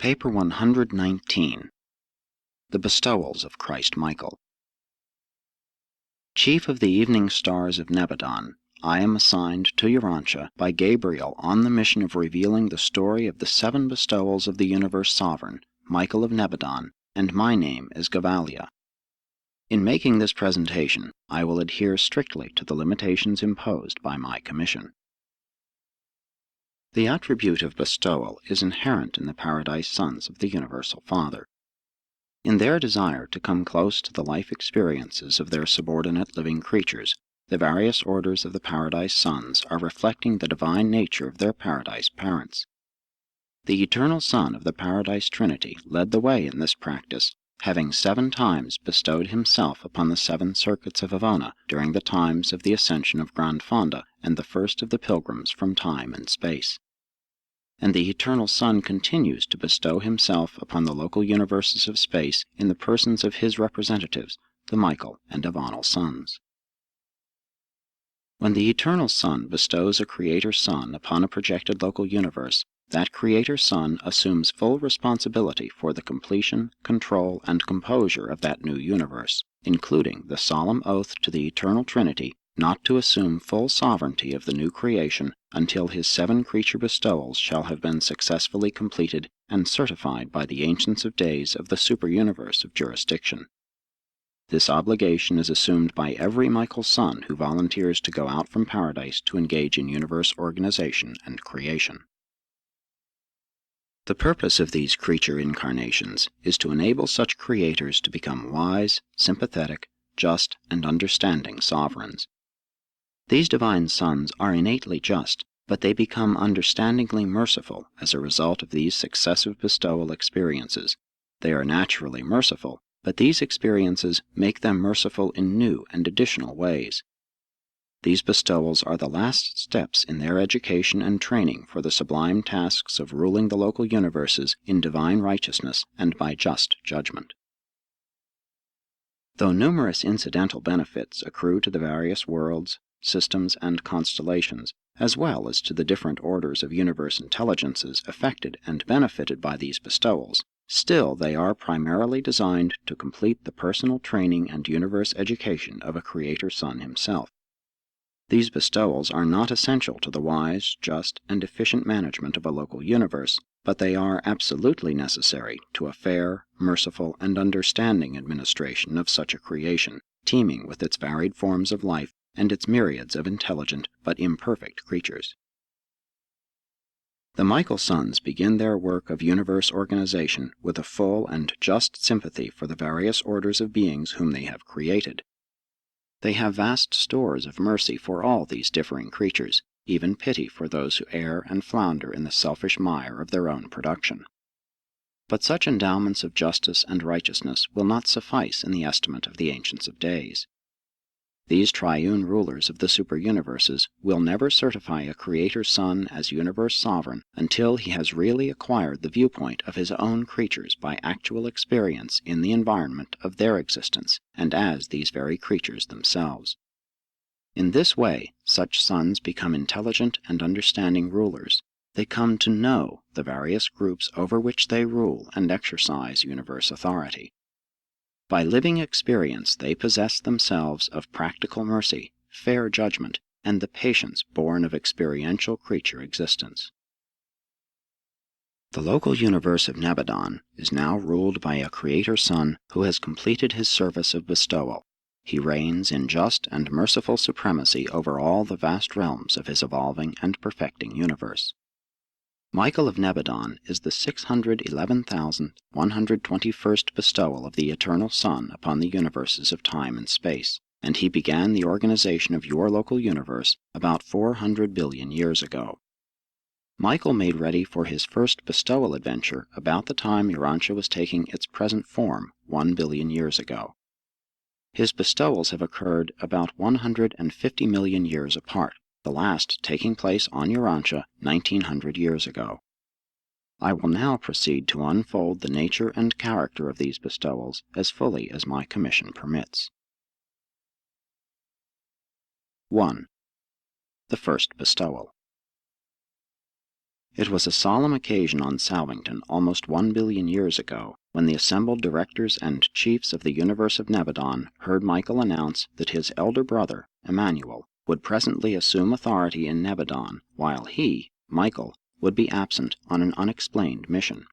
Paper 119. The Bestowals of Christ Michael. Chief of the Evening Stars of Nebadon, I am assigned to Urantia by Gabriel on the mission of revealing the story of the 7 bestowals of the Universe Sovereign, Michael of Nebadon, and my name is Gavalia. In making this presentation, I will adhere strictly to the limitations imposed by my commission. The attribute of bestowal is inherent in the Paradise Sons of the Universal Father. In their desire to come close to the life experiences of their subordinate living creatures, the various orders of the Paradise Sons are reflecting the divine nature of their Paradise parents. The Eternal Son of the Paradise Trinity led the way in this practice, having 7 times bestowed himself upon the 7 circuits of Avona during the times of the ascension of Grand Fonda and the first of the pilgrims from time and space. And the Eternal Son continues to bestow himself upon the local universes of space in the persons of his representatives, the Michael and Avonal Sons. When the Eternal Son bestows a Creator Son upon a projected local universe, that Creator Son assumes full responsibility for the completion, control, and composure of that new universe, including the solemn oath to the Eternal Trinity not to assume full sovereignty of the new creation until his 7 creature bestowals shall have been successfully completed and certified by the Ancients of Days of the super-universe of jurisdiction. This obligation is assumed by every Michael Son who volunteers to go out from Paradise to engage in universe organization and creation. The purpose of these creature incarnations is to enable such creators to become wise, sympathetic, just, and understanding sovereigns. These divine sons are innately just, but they become understandingly merciful as a result of these successive bestowal experiences. They are naturally merciful, but these experiences make them merciful in new and additional ways. These bestowals are the last steps in their education and training for the sublime tasks of ruling the local universes in divine righteousness and by just judgment. Though numerous incidental benefits accrue to the various worlds, systems, and constellations, as well as to the different orders of universe intelligences affected and benefited by these bestowals, still they are primarily designed to complete the personal training and universe education of a Creator Son himself. These bestowals are not essential to the wise, just, and efficient management of a local universe, but they are absolutely necessary to a fair, merciful, and understanding administration of such a creation, teeming with its varied forms of life and its myriads of intelligent but imperfect creatures. The Michael Sons begin their work of universe organization with a full and just sympathy for the various orders of beings whom they have created. They have vast stores of mercy for all these differing creatures, even pity for those who err and flounder in the selfish mire of their own production. But such endowments of justice and righteousness will not suffice in the estimate of the Ancients of Days. These triune rulers of the super-universes will never certify a Creator Son as universe sovereign until he has really acquired the viewpoint of his own creatures by actual experience in the environment of their existence and as these very creatures themselves. In this way, such sons become intelligent and understanding rulers. They come to know the various groups over which they rule and exercise universe authority. By living experience they possess themselves of practical mercy, fair judgment, and the patience born of experiential creature existence. The local universe of Nebadon is now ruled by a Creator Son who has completed his service of bestowal. He reigns in just and merciful supremacy over all the vast realms of his evolving and perfecting universe. Michael of Nebadon is the 611,121st bestowal of the Eternal Son upon the universes of time and space, and he began the organization of your local universe about 400 billion years ago. Michael made ready for his first bestowal adventure about the time Urantia was taking its present form 1 billion years ago. His bestowals have occurred about 150 million years apart, the last taking place on Urantia 1900 years ago. I will now proceed to unfold the nature and character of these bestowals as fully as my commission permits. 1. The first bestowal. It was a solemn occasion on Salvington almost 1 billion years ago, when the assembled directors and chiefs of the universe of Nebadon heard Michael announce that his elder brother, Emmanuel, would presently assume authority in Nebadon, while he, Michael, would be absent on an unexplained mission.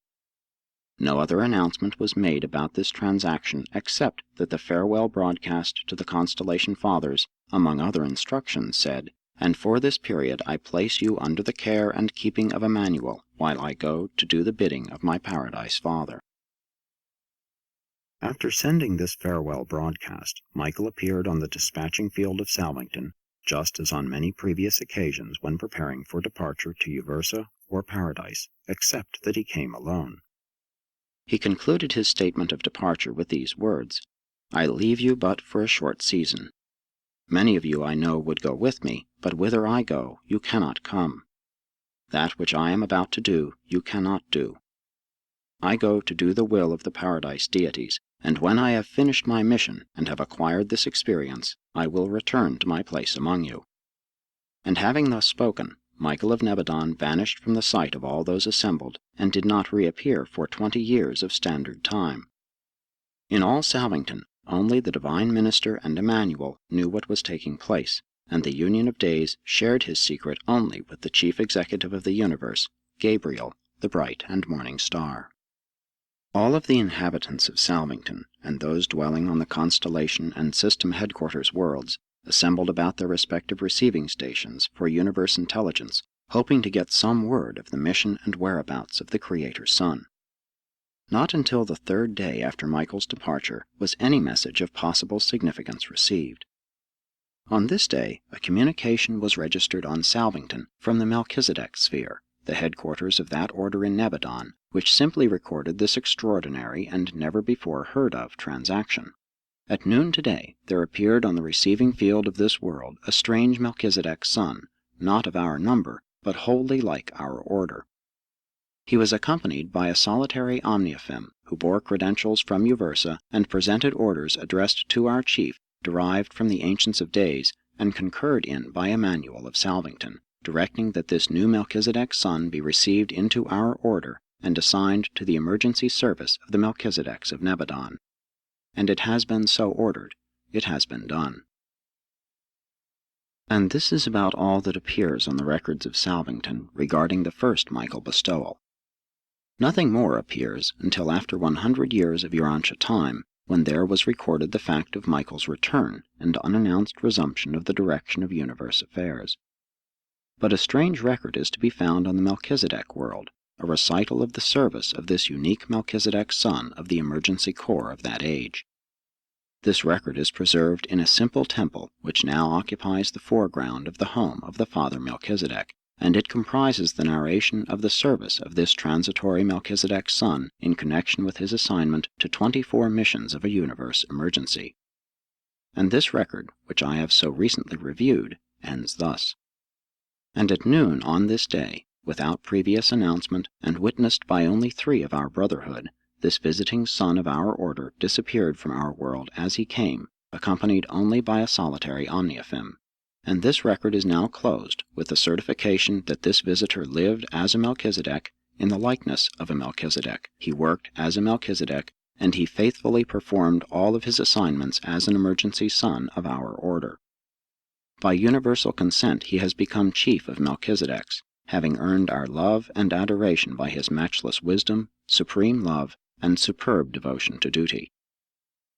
No other announcement was made about this transaction except that the farewell broadcast to the Constellation Fathers, among other instructions, said, "And for this period I place you under the care and keeping of Emmanuel, while I go to do the bidding of my Paradise Father." After sending this farewell broadcast, Michael appeared on the dispatching field of Salvington, just as on many previous occasions when preparing for departure to Uversa or Paradise, except that he came alone. He concluded his statement of departure with these words, "I leave you but for a short season. Many of you I know would go with me, but whither I go you cannot come. That which I am about to do you cannot do. I go to do the will of the Paradise deities, and when I have finished my mission and have acquired this experience, I will return to my place among you." And having thus spoken, Michael of Nebadon vanished from the sight of all those assembled, and did not reappear for 20 years of standard time. In all Salvington, only the divine minister and Emmanuel knew what was taking place, and the Union of Days shared his secret only with the chief executive of the universe, Gabriel, the bright and morning star. All of the inhabitants of Salvington, and those dwelling on the constellation and system headquarters worlds, assembled about their respective receiving stations for universe intelligence, hoping to get some word of the mission and whereabouts of the Creator's Son. Not until the 3rd day after Michael's departure was any message of possible significance received. On this day, a communication was registered on Salvington from the Melchizedek sphere, the headquarters of that order in Nebadon, which simply recorded this extraordinary and never before heard of transaction. At noon today there appeared on the receiving field of this world a strange Melchizedek son, not of our number, but wholly like our order. He was accompanied by a solitary omniaphym, who bore credentials from Uversa and presented orders addressed to our chief, derived from the Ancients of Days, and concurred in by Emmanuel of Salvington, directing that this new Melchizedek son be received into our order and assigned to the emergency service of the Melchizedeks of Nebadon. And it has been so ordered. It has been done. And this is about all that appears on the records of Salvington regarding the first Michael bestowal. Nothing more appears until after 100 years of Urantia time, when there was recorded the fact of Michael's return and unannounced resumption of the direction of universe affairs. But a strange record is to be found on the Melchizedek world, a recital of the service of this unique Melchizedek son of the emergency corps of that age. This record is preserved in a simple temple which now occupies the foreground of the home of the Father Melchizedek, and it comprises the narration of the service of this transitory Melchizedek son in connection with his assignment to 24 missions of a universe emergency. And this record, which I have so recently reviewed, ends thus. And at noon on this day, without previous announcement, and witnessed by only 3 of our brotherhood, this visiting son of our order disappeared from our world as he came, accompanied only by a solitary omniaphym. And this record is now closed with the certification that this visitor lived as a Melchizedek, in the likeness of a Melchizedek. He worked as a Melchizedek, and he faithfully performed all of his assignments as an emergency son of our order. By universal consent he has become chief of Melchizedeks, having earned our love and adoration by his matchless wisdom, supreme love, and superb devotion to duty.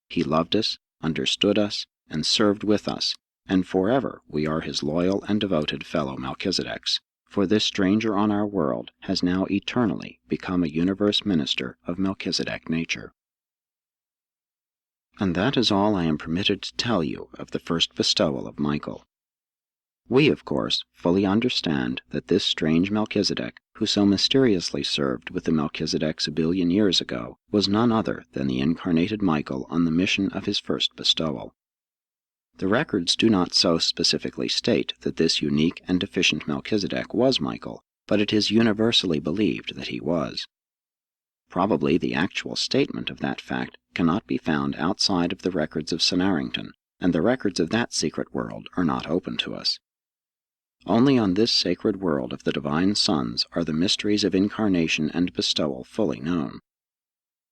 He loved us, understood us, and served with us, and forever we are his loyal and devoted fellow Melchizedeks, for this stranger on our world has now eternally become a universe minister of Melchizedek nature. And that is all I am permitted to tell you of the first bestowal of Michael. We, of course, fully understand that this strange Melchizedek, who so mysteriously served with the Melchizedeks 1 billion years ago, was none other than the incarnated Michael on the mission of his first bestowal. The records do not so specifically state that this unique and efficient Melchizedek was Michael, but it is universally believed that he was. Probably the actual statement of that fact cannot be found outside of the records of Sonarrington, and the records of that secret world are not open to us. Only on this sacred world of the divine sons are the mysteries of incarnation and bestowal fully known.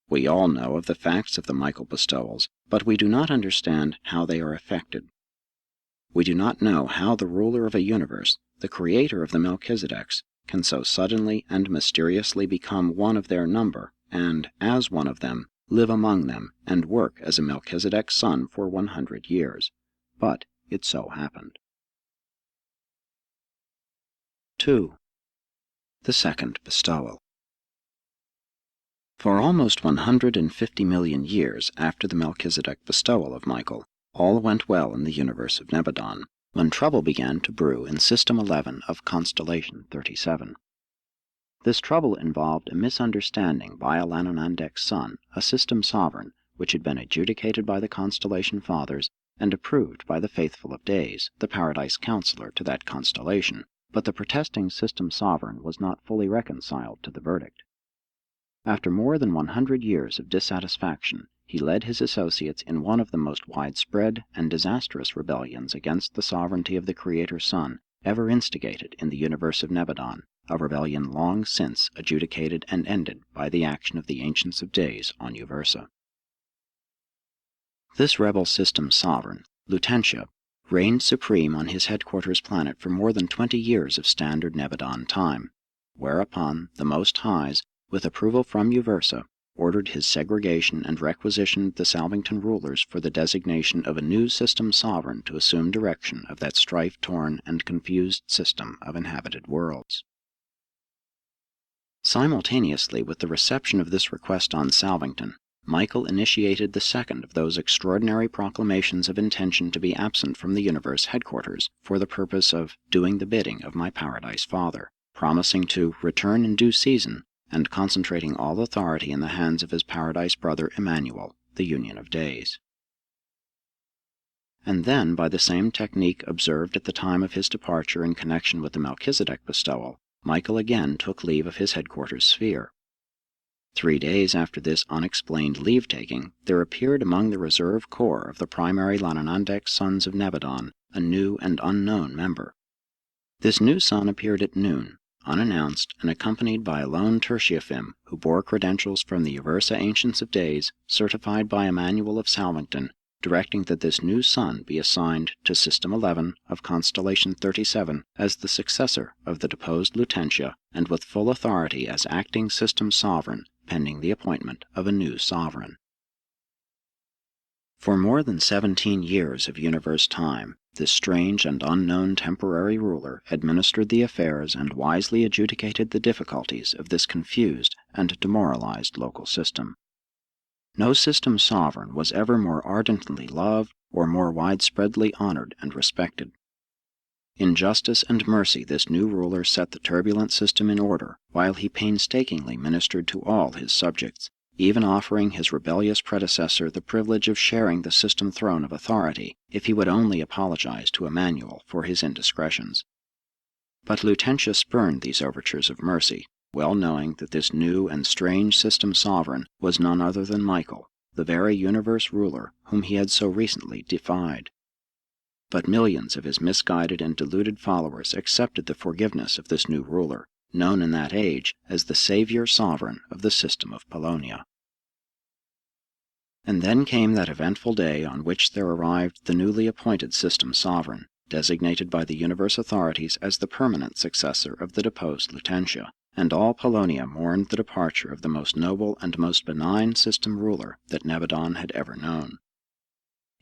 We all know of the facts of the Michael bestowals, but we do not understand how they are effected. We do not know how the ruler of a universe, the creator of the Melchizedeks, can so suddenly and mysteriously become one of their number, and, as one of them, live among them and work as a Melchizedek son for 100 years. But it so happened. 2. The second bestowal. For almost 150 million years after the Melchizedek bestowal of Michael, all went well in the universe of Nebadon, when trouble began to brew in System 11 of Constellation 37. This trouble involved a misunderstanding by a Lanonandek's son, a system sovereign, which had been adjudicated by the Constellation Fathers and approved by the Faithful of Days, the Paradise Counselor to that constellation, but the protesting system sovereign was not fully reconciled to the verdict. After more than 100 years of dissatisfaction, he led his associates in one of the most widespread and disastrous rebellions against the sovereignty of the Creator Son ever instigated in the universe of Nebadon, a rebellion long since adjudicated and ended by the action of the Ancients of Days on Uversa. This rebel system sovereign, Lutentia, reigned supreme on his headquarters planet for more than 20 years of standard Nebadon time, whereupon the Most Highs, with approval from Uversa, ordered his segregation and requisitioned the Salvington rulers for the designation of a new system sovereign to assume direction of that strife-torn and confused system of inhabited worlds. Simultaneously with the reception of this request on Salvington, Michael initiated the second of those extraordinary proclamations of intention to be absent from the universe headquarters for the purpose of doing the bidding of my Paradise Father, promising to return in due season and concentrating all authority in the hands of his Paradise brother Emmanuel, the Union of Days. And then, by the same technique observed at the time of his departure in connection with the Melchizedek bestowal, Michael again took leave of his headquarters sphere. 3 days after this unexplained leave-taking, there appeared among the reserve corps of the primary Lanonandek sons of Nebadon a new and unknown member. This new son appeared at noon, unannounced and accompanied by a lone Tertiaphim who bore credentials from the Uversa Ancients of Days, certified by Emmanuel of Salvington, directing that this new son be assigned to System 11 of Constellation 37 as the successor of the deposed Lutentia, and with full authority as acting system sovereign, pending the appointment of a new sovereign. For more than 17 years of universe time, this strange and unknown temporary ruler administered the affairs and wisely adjudicated the difficulties of this confused and demoralized local system. No system sovereign was ever more ardently loved or more widespreadly honored and respected. In justice and mercy this new ruler set the turbulent system in order, while he painstakingly ministered to all his subjects, even offering his rebellious predecessor the privilege of sharing the system throne of authority, if he would only apologize to Emmanuel for his indiscretions. But Lutentia spurned these overtures of mercy, well knowing that this new and strange system sovereign was none other than Michael, the very universe ruler whom he had so recently defied. But millions of his misguided and deluded followers accepted the forgiveness of this new ruler, known in that age as the Savior Sovereign of the system of Polonia. And then came that eventful day on which there arrived the newly appointed system sovereign, designated by the universe authorities as the permanent successor of the deposed Lutentia, and all Polonia mourned the departure of the most noble and most benign system ruler that Nebadon had ever known.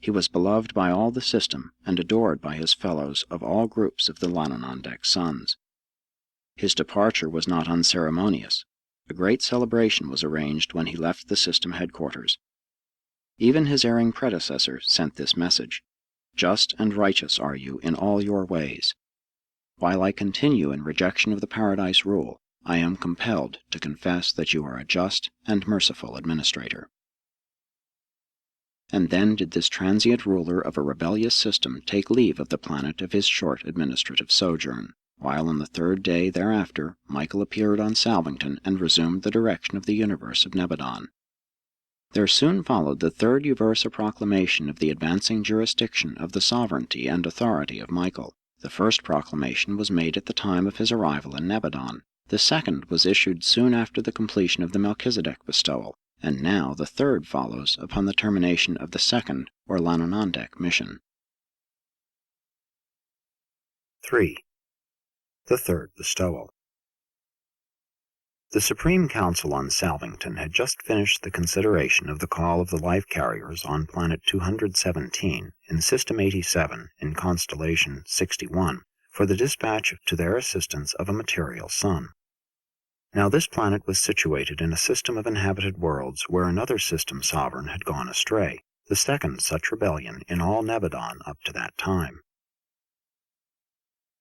He was beloved by all the system and adored by his fellows of all groups of the Lanonandek sons. His departure was not unceremonious. A great celebration was arranged when he left the system headquarters. Even his erring predecessor sent this message: "Just and righteous are you in all your ways. While I continue in rejection of the Paradise rule, I am compelled to confess that you are a just and merciful administrator." And then did this transient ruler of a rebellious system take leave of the planet of his short administrative sojourn, while on the 3rd day thereafter Michael appeared on Salvington and resumed the direction of the universe of Nebadon. There soon followed the 3rd Uversa proclamation of the advancing jurisdiction of the sovereignty and authority of Michael, The first proclamation was made at the time of his arrival in Nebadon. The second was issued soon after the completion of the Melchizedek bestowal, and now the third follows upon the termination of the second, or Lanonandek, mission. 3. The third bestowal. The Supreme Council on Salvington had just finished the consideration of the call of the life carriers on planet 217 in System 87 in constellation 61 for the dispatch to their assistance of a material sun. Now this planet was situated in a system of inhabited worlds where another system sovereign had gone astray, the second such rebellion in all Nebadon up to that time.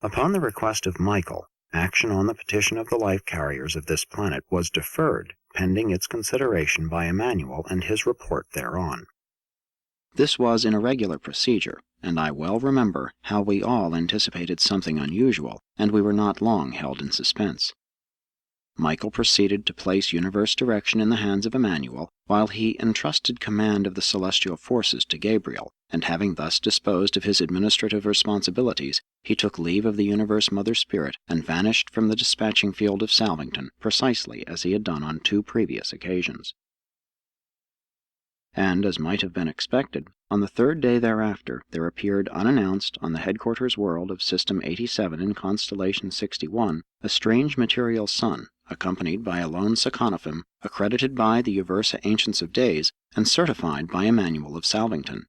Upon the request of Michael, action on the petition of the life carriers of this planet was deferred, pending its consideration by Emmanuel and his report thereon. This was an irregular procedure, and I well remember how we all anticipated something unusual, and we were not long held in suspense. Michael proceeded to place universe direction in the hands of Emmanuel, while he entrusted command of the celestial forces to Gabriel, and having thus disposed of his administrative responsibilities, he took leave of the universe Mother Spirit and vanished from the dispatching field of Salvington precisely as he had done on 2 previous occasions. And, as might have been expected, on the 3rd day thereafter there appeared unannounced on the headquarters world of System 87 in constellation 61 a strange material sun, accompanied by a lone Sekanophim, accredited by the Uversa Ancients of Days, and certified by Emmanuel of Salvington.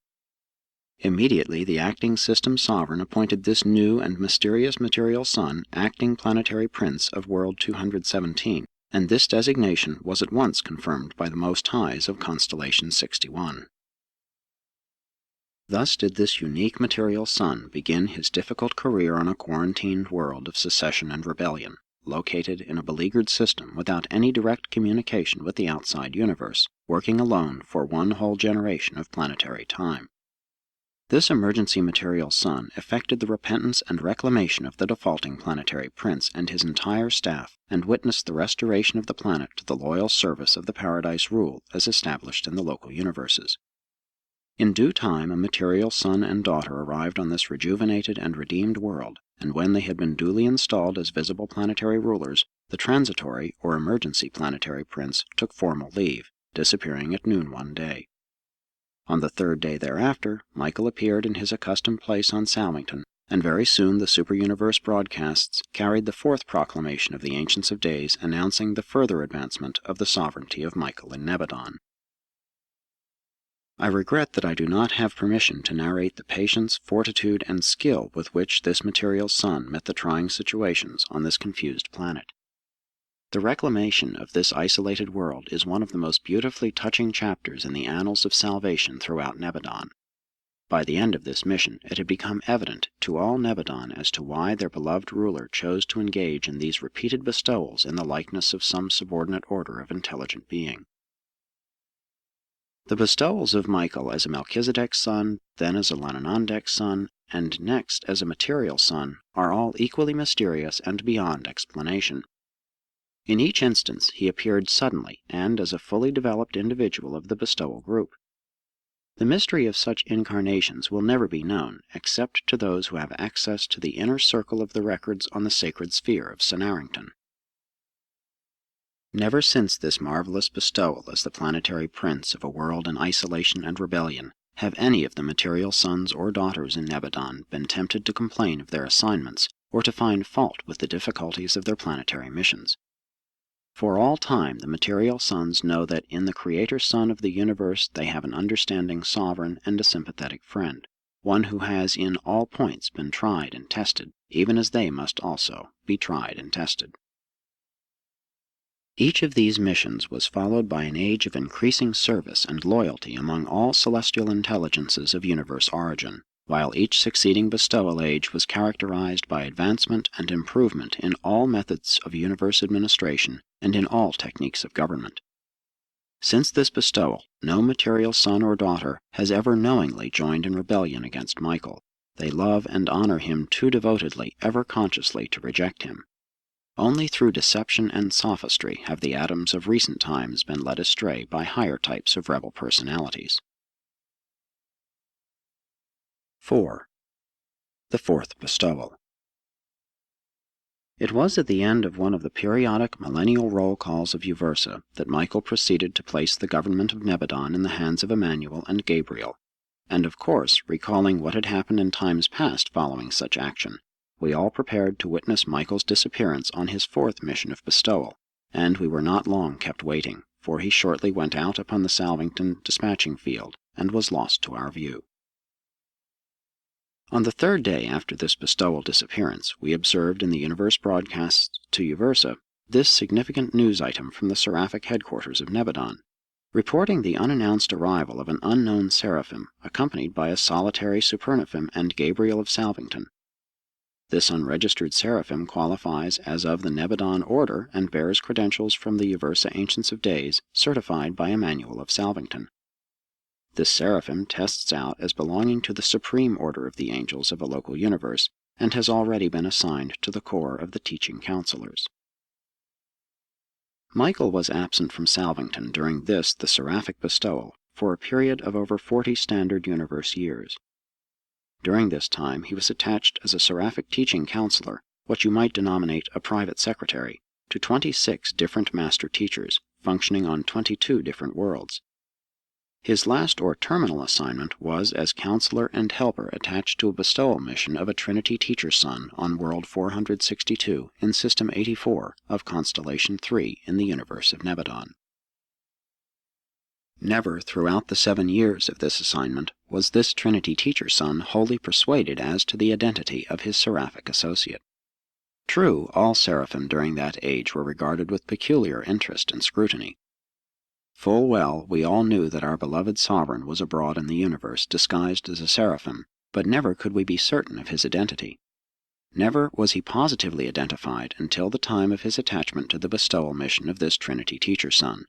Immediately the acting system sovereign appointed this new and mysterious material sun acting planetary prince of world 217, and this designation was at once confirmed by the Most Highs of constellation 61. Thus did this unique material sun begin his difficult career on a quarantined world of secession and rebellion, located in a beleaguered system without any direct communication with the outside universe, working alone for one whole generation of planetary time. This emergency material sun effected the repentance and reclamation of the defaulting planetary prince and his entire staff, and witnessed the restoration of the planet to the loyal service of the Paradise Rule as established in the local universes. In due time a material son and daughter arrived on this rejuvenated and redeemed world, and when they had been duly installed as visible planetary rulers, the transitory or emergency planetary prince took formal leave, disappearing at noon one day. On the 3rd day thereafter, Michael appeared in his accustomed place on Salvington, and very soon the superuniverse broadcasts carried the 4th proclamation of the Ancients of Days announcing the further advancement of the sovereignty of Michael in Nebadon. I regret that I do not have permission to narrate the patience, fortitude, and skill with which this material sun met the trying situations on this confused planet. The reclamation of this isolated world is one of the most beautifully touching chapters in the annals of salvation throughout Nebadon. By the end of this mission, it had become evident to all Nebadon as to why their beloved ruler chose to engage in these repeated bestowals in the likeness of some subordinate order of intelligent being. The bestowals of Michael as a Melchizedek son, then as a Lanonandek son, and next as a material son, are all equally mysterious and beyond explanation. In each instance he appeared suddenly and as a fully developed individual of the bestowal group. The mystery of such incarnations will never be known except to those who have access to the inner circle of the records on the sacred sphere of Senarrington. Never since this marvelous bestowal as the planetary prince of a world in isolation and rebellion have any of the material sons or daughters in Nebadon been tempted to complain of their assignments or to find fault with the difficulties of their planetary missions. For all time the material sons know that in the Creator Son of the universe they have an understanding sovereign and a sympathetic friend, one who has in all points been tried and tested, even as they must also be tried and tested. Each of these missions was followed by an age of increasing service and loyalty among all celestial intelligences of universe origin, while each succeeding bestowal age was characterized by advancement and improvement in all methods of universe administration and in all techniques of government. Since this bestowal, no material son or daughter has ever knowingly joined in rebellion against Michael. They love and honor him too devotedly ever consciously to reject him. Only through deception and sophistry have the atoms of recent times been led astray by higher types of rebel personalities. 4. The fourth bestowal. It was at the end of one of the periodic millennial roll calls of Uversa that Michael proceeded to place the government of Nebadon in the hands of Emmanuel and Gabriel, and of course, recalling what had happened in times past following such action, we all prepared to witness Michael's disappearance on his fourth mission of bestowal, and we were not long kept waiting, for he shortly went out upon the Salvington dispatching field, and was lost to our view. On the third day after this bestowal disappearance, we observed in the universe broadcasts to Uversa this significant news item from the Seraphic headquarters of Nebadon, reporting the unannounced arrival of an unknown seraphim, accompanied by a solitary supernaphim and Gabriel of Salvington. This unregistered seraphim qualifies as of the Nebadon order and bears credentials from the Uversa Ancients of Days, certified by Emmanuel of Salvington. This seraphim tests out as belonging to the supreme order of the angels of a local universe, and has already been assigned to the corps of the teaching counselors. Michael was absent from Salvington during this, the Seraphic bestowal, for a period of over 40 standard universe years. During this time he was attached as a Seraphic teaching counselor, what you might denominate a private secretary, to 26 different master teachers, functioning on 22 different worlds. His last or terminal assignment was as counselor and helper attached to a bestowal mission of a Trinity Teacher Son on World 462 in System 84 of Constellation 3 in the universe of Nebadon. Never throughout the 7 years of this assignment was this Trinity Teacher Son wholly persuaded as to the identity of his Seraphic associate. True, all seraphim during that age were regarded with peculiar interest and scrutiny. Full well we all knew that our beloved sovereign was abroad in the universe disguised as a seraphim, but never could we be certain of his identity. Never was he positively identified until the time of his attachment to the bestowal mission of this Trinity Teacher Son.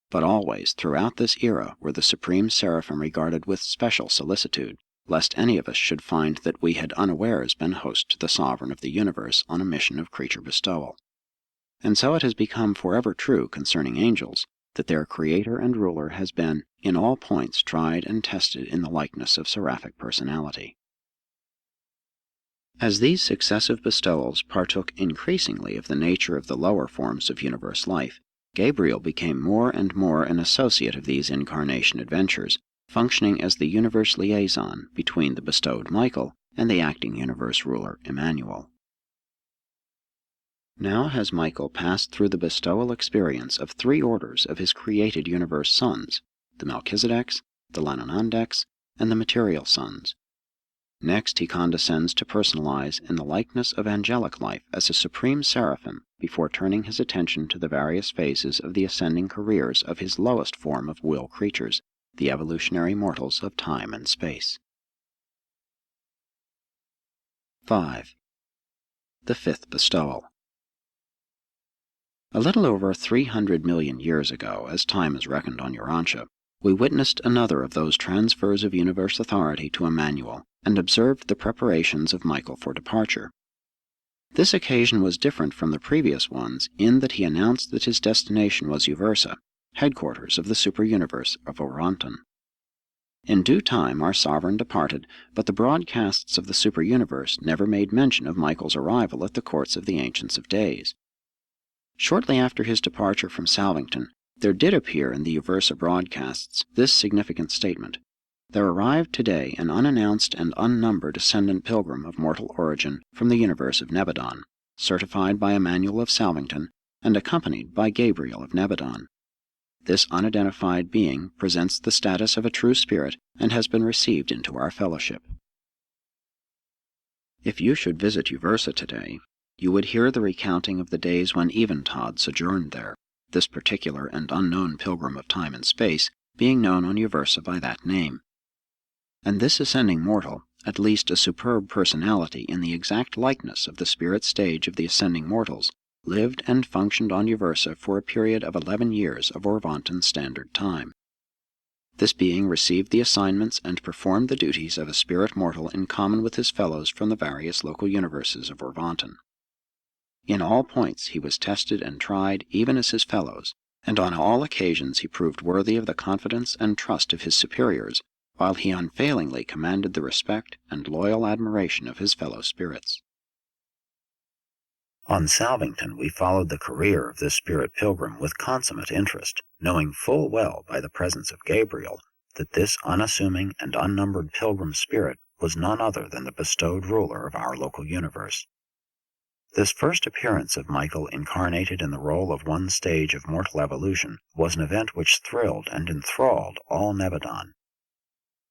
But always, throughout this era, were the supreme seraphim regarded with special solicitude, lest any of us should find that we had unawares been host to the sovereign of the universe on a mission of creature bestowal. And so it has become forever true concerning angels, that their creator and ruler has been, in all points, tried and tested in the likeness of seraphic personality. As these successive bestowals partook increasingly of the nature of the lower forms of universe life, Gabriel became more and more an associate of these incarnation adventures, functioning as the universe liaison between the bestowed Michael and the acting universe ruler Emmanuel. Now has Michael passed through the bestowal experience of 3 orders of his created universe sons, the Melchizedeks, the Lanonandeks, and the material sons. Next he condescends to personalize in the likeness of angelic life as a supreme seraphim before turning his attention to the various phases of the ascending careers of his lowest form of will creatures, the evolutionary mortals of time and space. 5. The fifth bestowal. A little over 300 million years ago, as time is reckoned on Urantia, we witnessed another of those transfers of universe authority to Emmanuel, and observed the preparations of Michael for departure. This occasion was different from the previous ones in that he announced that his destination was Uversa, headquarters of the super-universe of Urantia. In due time our sovereign departed, but the broadcasts of the super-universe never made mention of Michael's arrival at the courts of the Ancients of Days. Shortly after his departure from Salvington, there did appear in the Uversa broadcasts this significant statement: "There arrived today an unannounced and unnumbered ascendant pilgrim of mortal origin from the universe of Nebadon, certified by Emmanuel of Salvington, and accompanied by Gabriel of Nebadon. This unidentified being presents the status of a true spirit and has been received into our fellowship." If you should visit Uversa today, you would hear the recounting of the days when Eventide sojourned there, this particular and unknown pilgrim of time and space being known on Uversa by that name. And this ascending mortal, at least a superb personality in the exact likeness of the spirit stage of the ascending mortals, lived and functioned on Uversa for a period of 11 years of Orvantan Standard Time. This being received the assignments and performed the duties of a spirit mortal in common with his fellows from the various local universes of Orvantan. In all points he was tested and tried even as his fellows, and on all occasions he proved worthy of the confidence and trust of his superiors, while he unfailingly commanded the respect and loyal admiration of his fellow spirits. On Salvington we followed the career of this spirit pilgrim with consummate interest, knowing full well by the presence of Gabriel that this unassuming and unnumbered pilgrim spirit was none other than the bestowed ruler of our local universe. This first appearance of Michael incarnated in the role of one stage of mortal evolution was an event which thrilled and enthralled all Nebadon.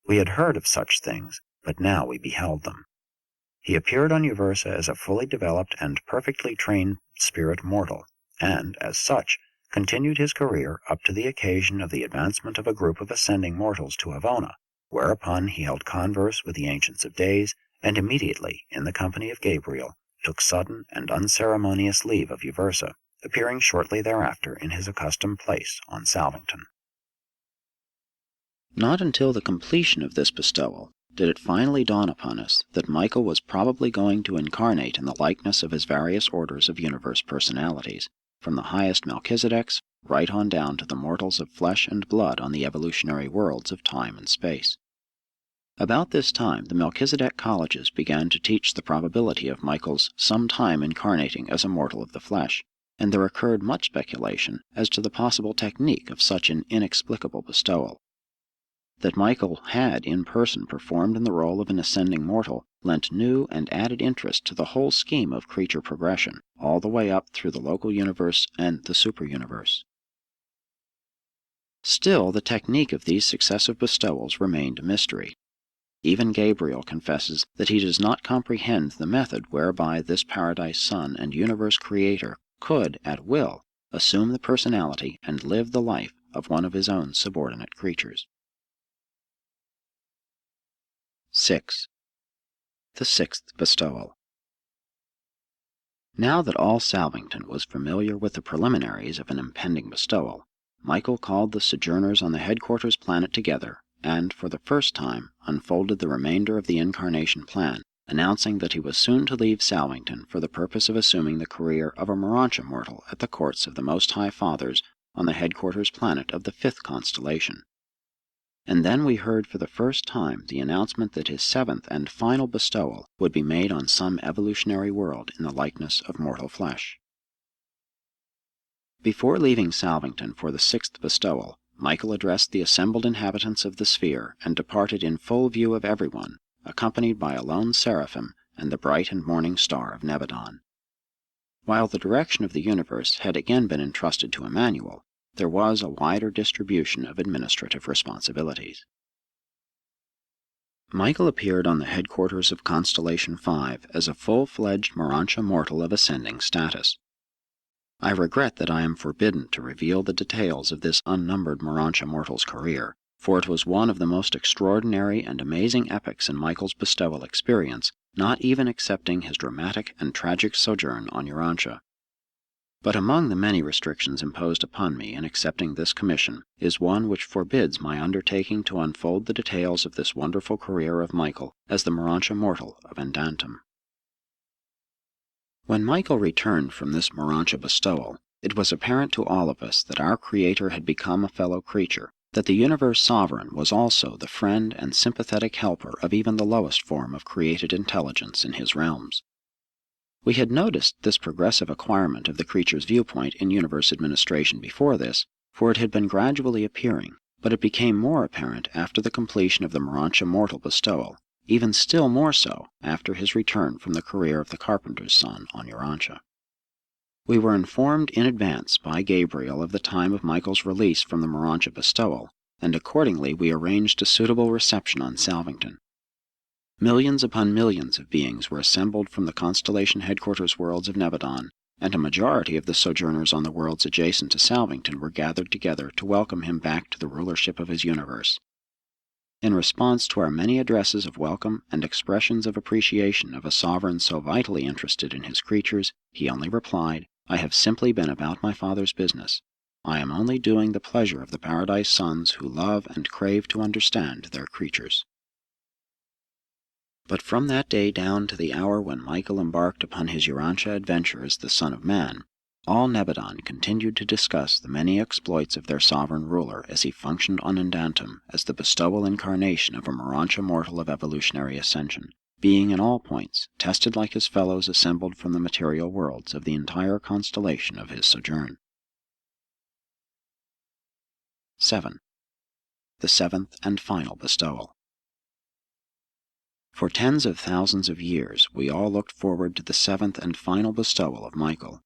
We had heard of such things, but now we beheld them. He appeared on Uversa as a fully developed and perfectly trained spirit mortal, and, as such, continued his career up to the occasion of the advancement of a group of ascending mortals to Avona, whereupon he held converse with the Ancients of Days, and immediately, in the company of Gabriel, took sudden and unceremonious leave of Uversa, appearing shortly thereafter in his accustomed place on Salvington. Not until the completion of this bestowal did it finally dawn upon us that Michael was probably going to incarnate in the likeness of his various orders of universe personalities, from the highest Melchizedeks right on down to the mortals of flesh and blood on the evolutionary worlds of time and space. About this time, the Melchizedek colleges began to teach the probability of Michael's sometime incarnating as a mortal of the flesh, and there occurred much speculation as to the possible technique of such an inexplicable bestowal. That Michael had in person performed in the role of an ascending mortal lent new and added interest to the whole scheme of creature progression, all the way up through the local universe and the superuniverse. Still, the technique of these successive bestowals remained a mystery. Even Gabriel confesses that he does not comprehend the method whereby this Paradise Son and universe creator could, at will, assume the personality and live the life of one of his own subordinate creatures. 6. The Sixth Bestowal. Now that all Salvington was familiar with the preliminaries of an impending bestowal, Michael called the sojourners on the headquarters planet together and, for the first time, unfolded the remainder of the incarnation plan, announcing that he was soon to leave Salvington for the purpose of assuming the career of a Urantia mortal at the courts of the Most High Fathers on the headquarters planet of the fifth constellation. And then we heard for the first time the announcement that his seventh and final bestowal would be made on some evolutionary world in the likeness of mortal flesh. Before leaving Salvington for the sixth bestowal, Michael addressed the assembled inhabitants of the sphere and departed in full view of everyone, accompanied by a lone seraphim and the bright and morning star of Nebadon. While the direction of the universe had again been entrusted to Emmanuel, there was a wider distribution of administrative responsibilities. Michael appeared on the headquarters of Constellation 5 as a full-fledged Urantia mortal of ascending status. I regret that I am forbidden to reveal the details of this unnumbered Urantia mortal's career, for it was one of the most extraordinary and amazing epochs in Michael's bestowal experience, not even excepting his dramatic and tragic sojourn on Urantia. But among the many restrictions imposed upon me in accepting this commission is one which forbids my undertaking to unfold the details of this wonderful career of Michael as the Urantia mortal of Endantum. When Michael returned from this Urantia bestowal, it was apparent to all of us that our Creator had become a fellow creature, that the Universe Sovereign was also the friend and sympathetic helper of even the lowest form of created intelligence in his realms. We had noticed this progressive acquirement of the creature's viewpoint in universe administration before this, for it had been gradually appearing, but it became more apparent after the completion of the Urantia mortal bestowal, even still more so after his return from the career of the carpenter's son on Urantia. We were informed in advance by Gabriel of the time of Michael's release from the Urantia bestowal, and accordingly we arranged a suitable reception on Salvington. Millions upon millions of beings were assembled from the constellation headquarters worlds of Nebadon, and a majority of the sojourners on the worlds adjacent to Salvington were gathered together to welcome him back to the rulership of his universe. In response to our many addresses of welcome and expressions of appreciation of a sovereign so vitally interested in his creatures, he only replied, "I have simply been about my Father's business. I am only doing the pleasure of the Paradise Sons who love and crave to understand their creatures." But from that day down to the hour when Michael embarked upon his Urantia adventure as the Son of Man, all Nebadon continued to discuss the many exploits of their sovereign ruler as he functioned on Endantum as the bestowal incarnation of a Urantia mortal of evolutionary ascension, being in all points tested like his fellows assembled from the material worlds of the entire constellation of his sojourn. 7. The seventh and final bestowal. For tens of thousands of years we all looked forward to the seventh and final bestowal of Michael.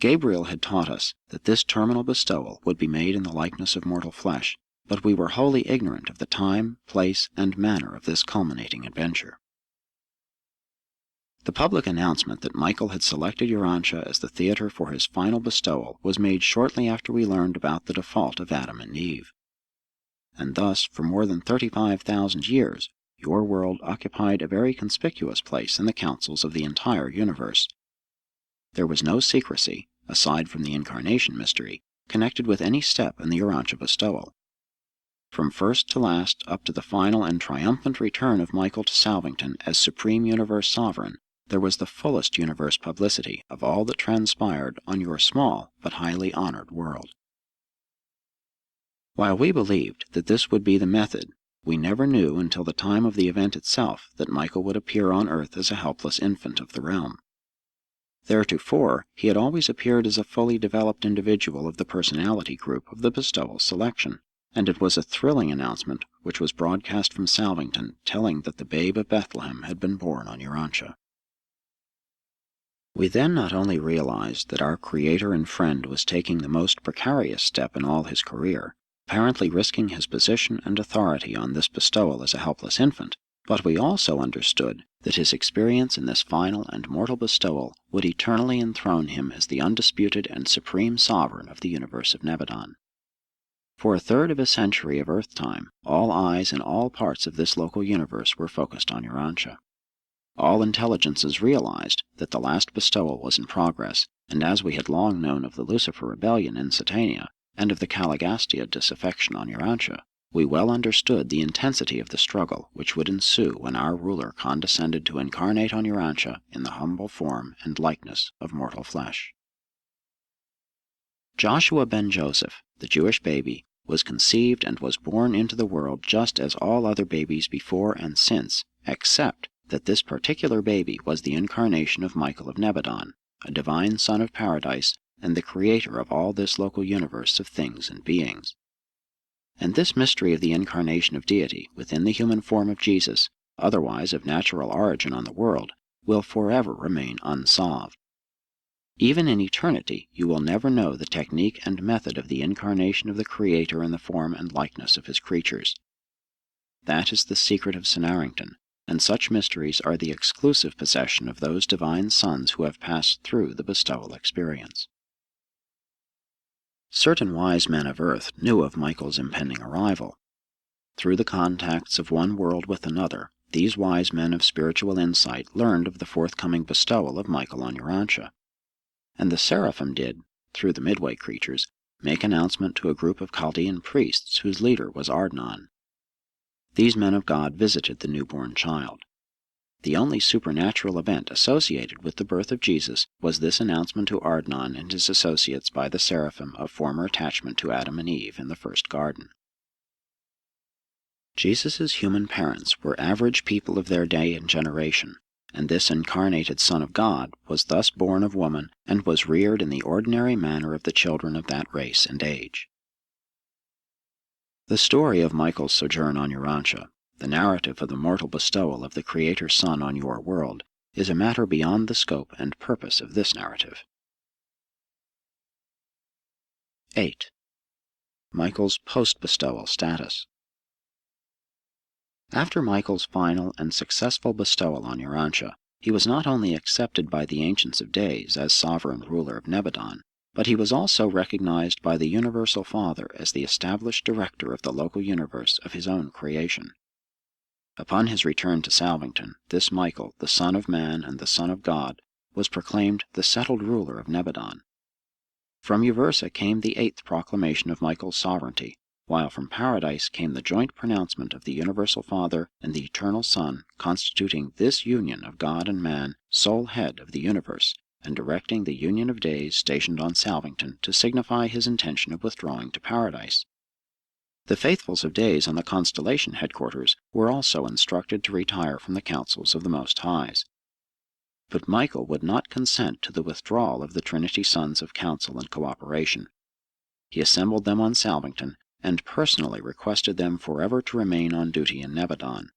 Gabriel had taught us that this terminal bestowal would be made in the likeness of mortal flesh, but we were wholly ignorant of the time, place, and manner of this culminating adventure. The public announcement that Michael had selected Urantia as the theater for his final bestowal was made shortly after we learned about the default of Adam and Eve. And thus, for more than 35,000 years, your world occupied a very conspicuous place in the councils of the entire universe. There was no secrecy, aside from the incarnation mystery, connected with any step in the Urantia bestowal. From first to last, up to the final and triumphant return of Michael to Salvington as Supreme Universe Sovereign, there was the fullest universe publicity of all that transpired on your small but highly honored world. While we believed that this would be the method, we never knew until the time of the event itself that Michael would appear on Earth as a helpless infant of the realm. Theretofore, he had always appeared as a fully developed individual of the personality group of the bestowal selection, and it was a thrilling announcement which was broadcast from Salvington telling that the babe of Bethlehem had been born on Urantia. We then not only realized that our creator and friend was taking the most precarious step in all his career, apparently risking his position and authority on this bestowal as a helpless infant, but we also understood that his experience in this final and mortal bestowal would eternally enthrone him as the undisputed and supreme sovereign of the universe of Nebadon. For a third of a century of Earth time, all eyes in all parts of this local universe were focused on Urantia. All intelligences realized that the last bestowal was in progress, and as we had long known of the Lucifer rebellion in Satania, and of the Caligastia disaffection on Urantia, we well understood the intensity of the struggle which would ensue when our ruler condescended to incarnate on Urantia in the humble form and likeness of mortal flesh. Joshua ben Joseph, the Jewish baby, was conceived and was born into the world just as all other babies before and since, except that this particular baby was the incarnation of Michael of Nebadon, a divine son of paradise and the creator of all this local universe of things and beings. And this mystery of the incarnation of deity within the human form of Jesus, otherwise of natural origin on the world, will forever remain unsolved. Even in eternity you will never know the technique and method of the incarnation of the Creator in the form and likeness of his creatures. That is the secret of Senarrington, and such mysteries are the exclusive possession of those divine sons who have passed through the bestowal experience. Certain wise men of Earth knew of Michael's impending arrival. Through the contacts of one world with another, these wise men of spiritual insight learned of the forthcoming bestowal of Michael on Urantia. And the seraphim did, through the Midway creatures, make announcement to a group of Chaldean priests whose leader was Ardnan. These men of God visited the newborn child. The only supernatural event associated with the birth of Jesus was this announcement to Ardnan and his associates by the seraphim of former attachment to Adam and Eve in the first garden. Jesus' human parents were average people of their day and generation, and this incarnated Son of God was thus born of woman and was reared in the ordinary manner of the children of that race and age. The story of Michael's sojourn on Urantia, the narrative of the mortal bestowal of the Creator's Son on your world, is a matter beyond the scope and purpose of this narrative. 8. Michael's post-bestowal status. After Michael's final and successful bestowal on Urantia, he was not only accepted by the Ancients of Days as sovereign ruler of Nebadon, but he was also recognized by the Universal Father as the established director of the local universe of his own creation. Upon his return to Salvington, this Michael, the Son of Man and the Son of God, was proclaimed the settled ruler of Nebadon. From Uversa came the 8th proclamation of Michael's sovereignty, while from Paradise came the joint pronouncement of the Universal Father and the Eternal Son, constituting this union of God and man sole head of the universe, and directing the Union of Days stationed on Salvington to signify his intention of withdrawing to Paradise. The faithfuls of days on the constellation headquarters were also instructed to retire from the councils of the Most Highs. But Michael would not consent to the withdrawal of the Trinity Sons of counsel and cooperation. He assembled them on Salvington, and personally requested them forever to remain on duty in Nebadon.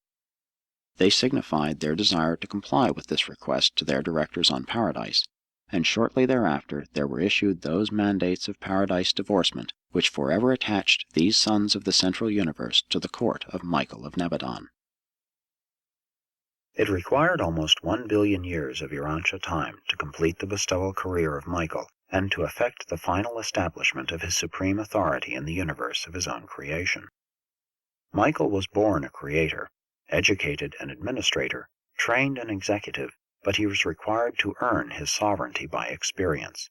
They signified their desire to comply with this request to their directors on Paradise, and shortly thereafter there were issued those mandates of Paradise divorcement which forever attached these sons of the Central Universe to the court of Michael of Nebadon. It required almost 1 billion years of Urantia time to complete the bestowal career of Michael, and to effect the final establishment of his supreme authority in the universe of his own creation. Michael was born a creator, educated an administrator, trained an executive, but he was required to earn his sovereignty by experience.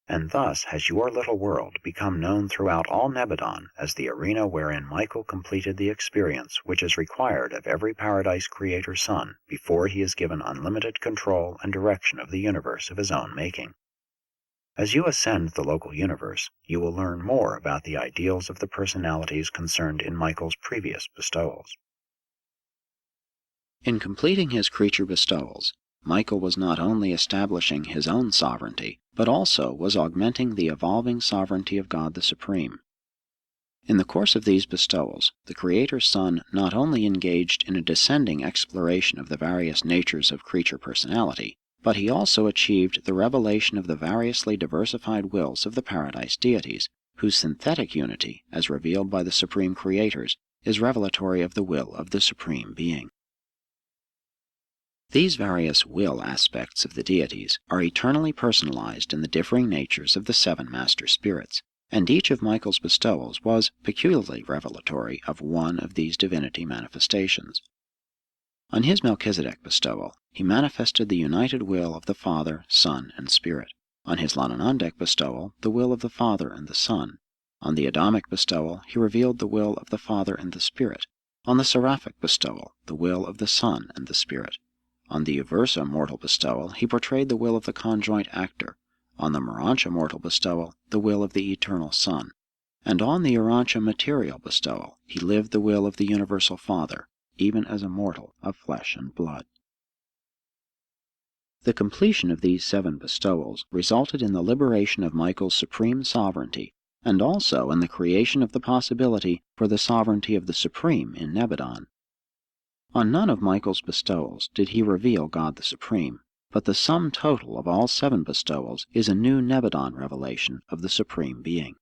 And thus has your little world become known throughout all Nebadon as the arena wherein Michael completed the experience which is required of every Paradise Creator son before he is given unlimited control and direction of the universe of his own making. As you ascend the local universe, you will learn more about the ideals of the personalities concerned in Michael's previous bestowals. In completing his creature bestowals, Michael was not only establishing his own sovereignty, but also was augmenting the evolving sovereignty of God the Supreme. In the course of these bestowals, the Creator's Son not only engaged in a descending exploration of the various natures of creature personality, but he also achieved the revelation of the variously diversified wills of the Paradise deities, whose synthetic unity, as revealed by the Supreme Creators, is revelatory of the will of the Supreme Being. These various will aspects of the deities are eternally personalized in the differing natures of the 7 Master Spirits, and each of Michael's bestowals was peculiarly revelatory of one of these divinity manifestations. On his Melchizedek bestowal, he manifested the united will of the Father, Son, and Spirit. On his Lananandek bestowal, the will of the Father and the Son. On the Adamic bestowal, he revealed the will of the Father and the Spirit. On the Seraphic bestowal, the will of the Son and the Spirit. On the Uversa mortal bestowal, he portrayed the will of the conjoint actor. On the Urantia mortal bestowal, the will of the Eternal Son. And on the Urantia material bestowal, he lived the will of the Universal Father, even as a mortal of flesh and blood. The completion of these 7 bestowals resulted in the liberation of Michael's supreme sovereignty, and also in the creation of the possibility for the sovereignty of the Supreme in Nebadon. On none of Michael's bestowals did he reveal God the Supreme, but the sum total of all 7 bestowals is a new Nebadon revelation of the Supreme Being.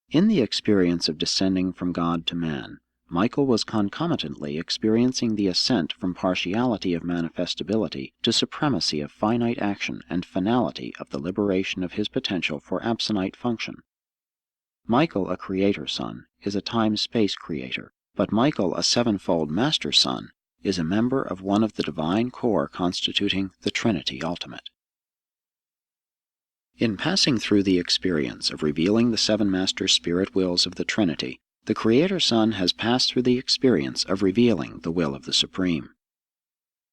In the experience of descending from God to man, Michael was concomitantly experiencing the ascent from partiality of manifestability to supremacy of finite action and finality of the liberation of his potential for absonite function. Michael, a creator son, is a time-space creator, but Michael, a 7-fold master son, is a member of one of the divine core constituting the Trinity Ultimate. In passing through the experience of revealing the 7 master spirit wills of the Trinity, the Creator Son has passed through the experience of revealing the will of the Supreme.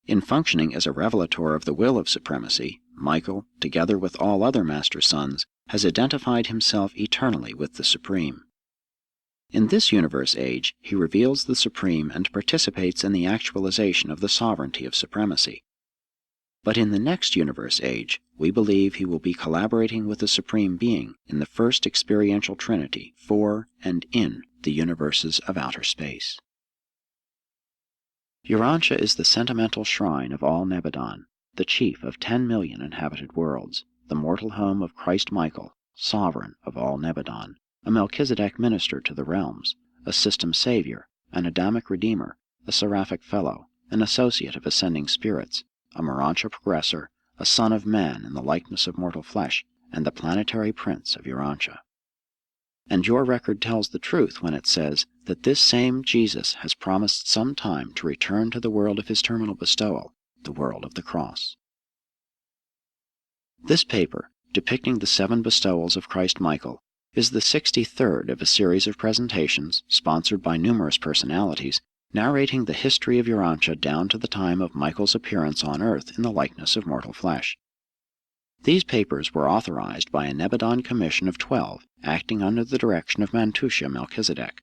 In functioning as a revelator of the will of supremacy, Michael, together with all other Master Sons, has identified himself eternally with the Supreme. In this universe age, he reveals the Supreme and participates in the actualization of the sovereignty of supremacy. But in the next universe age, we believe he will be collaborating with the Supreme Being in the first experiential Trinity for and in the universes of outer space. Urantia is the sentimental shrine of all Nebadon, the chief of 10 million inhabited worlds, the mortal home of Christ Michael, sovereign of all Nebadon, a Melchizedek minister to the realms, a system savior, an Adamic redeemer, a seraphic fellow, an associate of ascending spirits, a Urantia progressor, a son of man in the likeness of mortal flesh, and the planetary prince of Urantia. And your record tells the truth when it says that this same Jesus has promised some time to return to the world of his terminal bestowal, the world of the cross. This paper, depicting the 7 bestowals of Christ Michael, is the 63rd of a series of presentations, sponsored by numerous personalities, narrating the history of Urantia down to the time of Michael's appearance on Earth in the likeness of mortal flesh. These papers were authorized by a Nebadon Commission of 12, acting under the direction of Mantushya Melchizedek.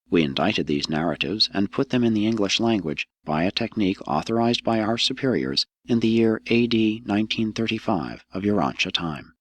We indited these narratives and put them in the English language by a technique authorized by our superiors in the year AD 1935 of Urantia time.